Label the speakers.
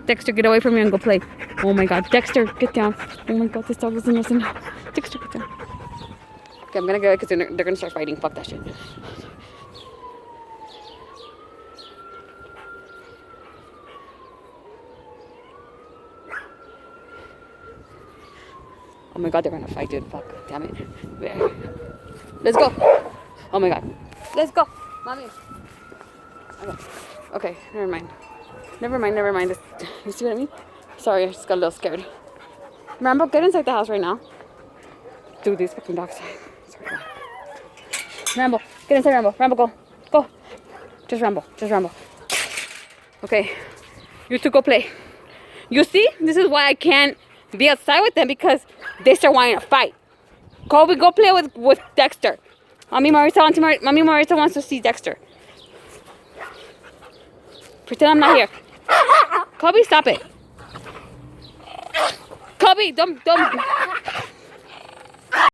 Speaker 1: Dexter, get away from me and go play. Oh my God, Dexter, get down. Oh my God, this dog doesn't listen. Dexter, get down. Okay, I'm gonna go because they're gonna start fighting. Fuck that shit. Oh my God, they're gonna fight, dude. Fuck, damn it. Let's go. Oh my God, let's go, mommy. Okay, never mind. Never mind. You see what I mean? Sorry, I just got a little scared. Rambo, get inside the house right now. Dude, these fucking dogs. Sorry. Rambo, get inside, Rambo. Rambo, go. Go. Just Rambo. Okay, you two go play. You see? This is why I can't be outside with them because they start wanting to fight. Kobe, go play with Dexter. Mommy Marisa wants to see Dexter. Pretend I'm not here. Kobe, stop it. Kobe, don't.